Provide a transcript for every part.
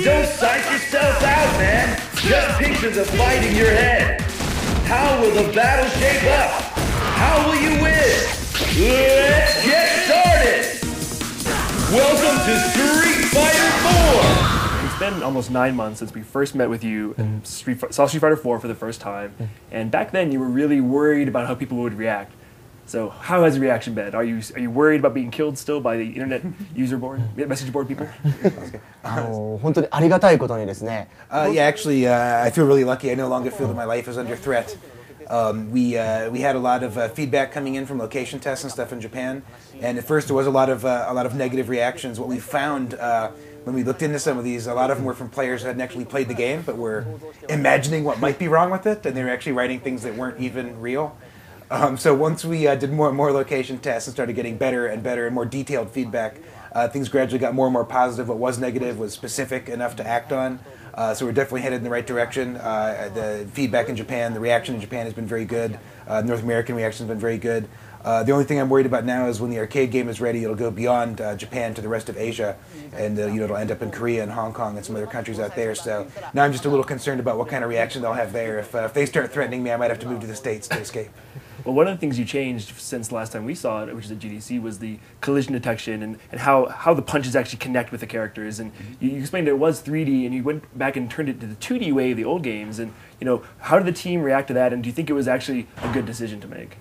Don't psych yourself out, man. Just picture the fight in your head. How will the battle shape up? How will you win? Let's get started! Welcome to Street Fighter 4! It's been almost 9 months since we first met with you and saw Street Fighter 4 for the first time. And back then you were really worried about how people would react. So how has the reaction been? Are you worried about being killed still by the internet user board, message board people? 本当にありがたいことにですね。Yeah, actually, I feel really lucky. I no longer feel that my life is under threat. We had a lot of feedback coming in from location tests and stuff in Japan, and at first there was a lot of negative reactions. What we found when we looked into some of these, a lot of them were from players who hadn't actually played the game, but were imagining what might be wrong with it, and they were actually writing things that weren't even real. So once we did more and more location tests and started getting better and better and more detailed feedback, things gradually got more and more positive. What was negative was specific enough to act on. So we're definitely headed in the right direction. The feedback in Japan, the reaction in Japan has been very good. North American reaction has been very good. The only thing I'm worried about now is when the arcade game is ready, it'll go beyond Japan to the rest of Asia, and it'll end up in Korea and Hong Kong and some other countries out there. So now I'm just a little concerned about what kind of reaction they'll have there. If they start threatening me, I might have to move to the States to escape. Well, one of the things you changed since the last time we saw it, which is at GDC, was the collision detection and how the punches actually connect with the characters. And you explained it was 3D, and you went back and turned it to the 2D way of the old games. And how did the team react to that? And do you think it was actually a good decision to make?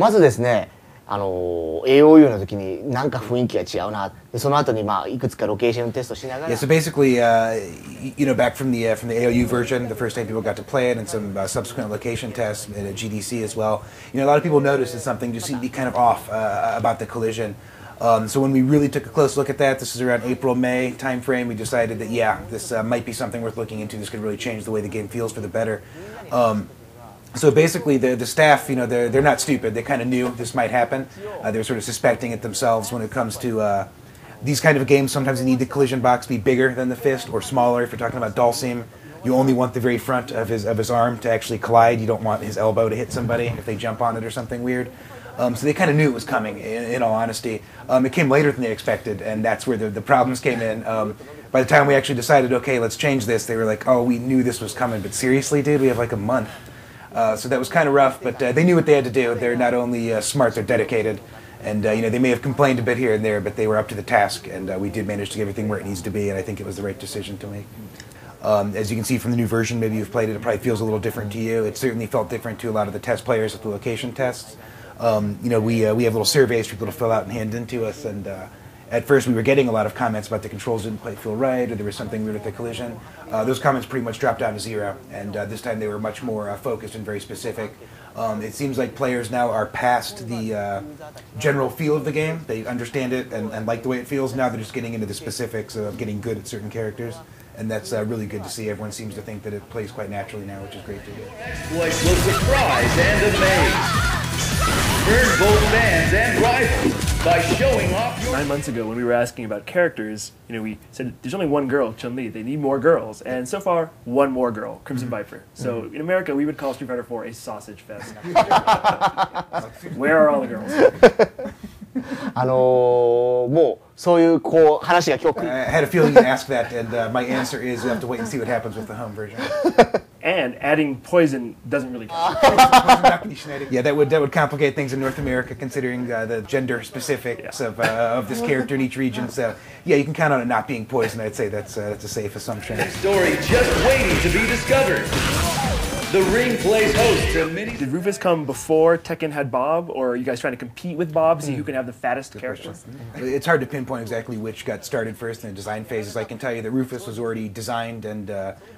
まずですね、AOU の時になんか雰囲気が違うな。でその後にいくつかロケーションテストしながら。Yeah, so basically, back from the AOU version, the first time people got to play it, and some subsequent location tests at GDC as well. A lot of people noticed that something just seemed to be kind of off about the collision. So when we really took a close look at that, this is around April-May timeframe, we decided that this might be something worth looking into. This could really change the way the game feels for the better. So basically, the staff, they're not stupid. They kind of knew this might happen. They're sort of suspecting it themselves when it comes to these kind of games. Sometimes you need the collision box to be bigger than the fist or smaller. If you're talking about Dhalsim, you only want the very front of his arm to actually collide. You don't want his elbow to hit somebody if they jump on it or something weird. So they kind of knew it was coming, in all honesty. It came later than they expected, and that's where the problems came in. By the time we actually decided, okay, let's change this, they were like, oh, we knew this was coming, but seriously, dude, we have like a month. So that was kind of rough, but they knew what they had to do. They're not only smart, they're dedicated. And they may have complained a bit here and there, but they were up to the task, and we did manage to get everything where it needs to be, and I think it was the right decision to make. As you can see from the new version, maybe you've played it, it probably feels a little different to you. It certainly felt different to a lot of the test players with the location tests. We have little surveys for people to fill out and hand in to us, and at first we were getting a lot of comments about the controls didn't quite feel right, or there was something weird with the collision. Those comments pretty much dropped down to zero, and this time they were much more focused and very specific. It seems like players now are past the general feel of the game. They understand it and like the way it feels. Now they're just getting into the specifics of getting good at certain characters. And that's really good to see. Everyone seems to think that it plays quite naturally now, which is great to hear. Exploits will surprise and amaze. Earn both fans and rivals by showing off your... 9 months ago, when we were asking about characters, we said there's only one girl, Chun-Li. They need more girls, and so far, one more girl, Crimson Viper. So in America, we would call Street Fighter 4 a sausage fest. Where are all the girls? もうそういう話が今日来る。I had a feeling you'd ask that, and my answer is you have to wait and see what happens with the home version. And adding poison doesn't really count. Yeah, that would complicate things in North America, considering the gender specifics of this character in each region. So yeah, you can count on it not being poison. I'd say that's a safe assumption. Story just waiting to be discovered. The ring plays host to many... Did Rufus come before Tekken had Bob, or are you guys trying to compete with Bob, see who can have the fattest character? It's hard to pinpoint exactly which got started first in the design phases. I can tell you that Rufus was already designed and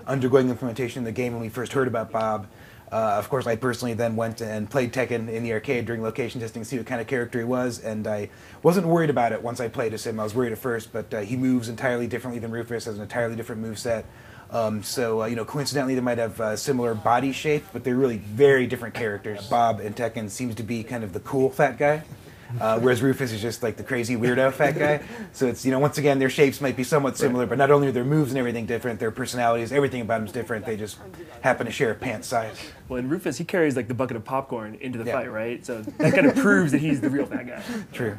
undergoing implementation in the game when we first heard about Bob. Of course, I personally then went and played Tekken in the arcade during location testing to see what kind of character he was, and I wasn't worried about it once I played as him. I was worried at first, but he moves entirely differently than Rufus, has an entirely different moveset. Coincidentally, they might have similar body shape, but they're really very different characters. Bob in Tekken seems to be kind of the cool fat guy, whereas Rufus is just like the crazy weirdo fat guy. So it's, once again, their shapes might be somewhat similar, but not only are their moves and everything different, their personalities, everything about them is different. They just happen to share a pant size. Well, and Rufus, he carries like the bucket of popcorn into the Yeah. fight, right? So that kind of proves that he's the real fat guy. True.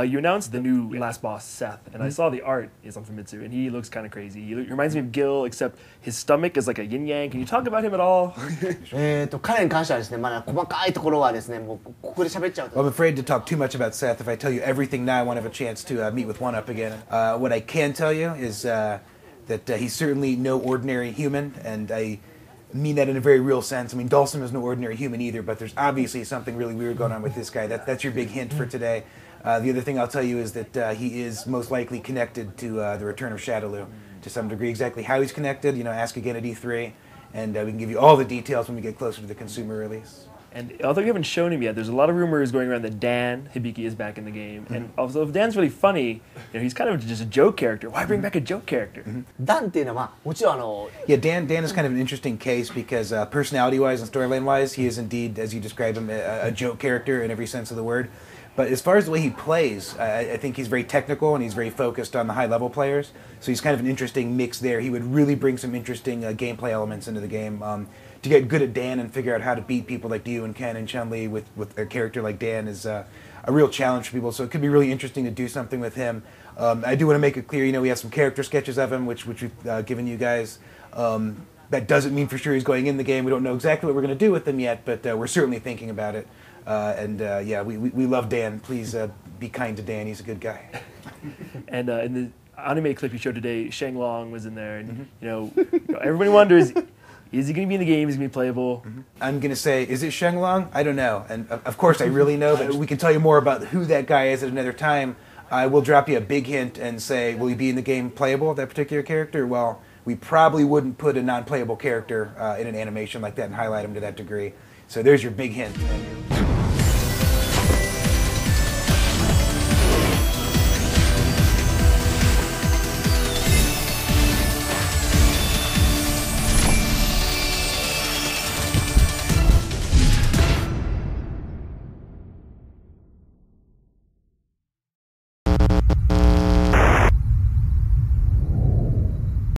You announced the new last boss, Seth, and I saw the art is on Famitsu, and he looks kind of crazy. He reminds me of Gil, except his stomach is like a yin yang. Can you talk about him at all? 彼に関してはですね、まだ細かいところはですね、もうここで喋っちゃうと。 Well, I'm afraid to talk too much about Seth. If I tell you everything now, I won't have a chance to meet with One Up again. What I can tell you is that he's certainly no ordinary human, and I mean that in a very real sense. I mean, Dawson is no ordinary human either, but there's obviously something really weird going on with this guy. That's your big hint for today. The other thing I'll tell you is that he is most likely connected to the return of Shadowloo to some degree. Exactly how he's connected, ask again at E3, and we can give you all the details when we get closer to the consumer release. And although you haven't shown him yet, there's a lot of rumors going around that Dan Hibiki is back in the game. And also, if Dan's really funny, he's kind of just a joke character. Why bring back a joke character? ダンっていうのは、もちろんYeah, Dan is kind of an interesting case because personality-wise and storyline-wise, he is indeed, as you describe him, a joke character in every sense of the word. But as far as the way he plays, I think he's very technical and he's very focused on the high-level players. So he's kind of an interesting mix there. He would really bring some interesting gameplay elements into the game. To get good at Dan and figure out how to beat people like Ryu and Ken and Chun-Li with a character like Dan is a real challenge for people. So it could be really interesting to do something with him. I do want to make it clear, we have some character sketches of him, which we've given you guys. That doesn't mean for sure he's going in the game. We don't know exactly what we're going to do with him yet, but we're certainly thinking about it. We love Dan. Please be kind to Dan. He's a good guy. And in the anime clip you showed today, Shang Long was in there. And, everybody wonders, is he going to be in the game? Is he going to be playable? I'm going to say, is it Shenlong? I don't know. And of course, I really know, but we can tell you more about who that guy is at another time. I will drop you a big hint and say, will he be in the game playable, that particular character? Well, we probably wouldn't put a non-playable character in an animation like that and highlight him to that degree. So there's your big hint.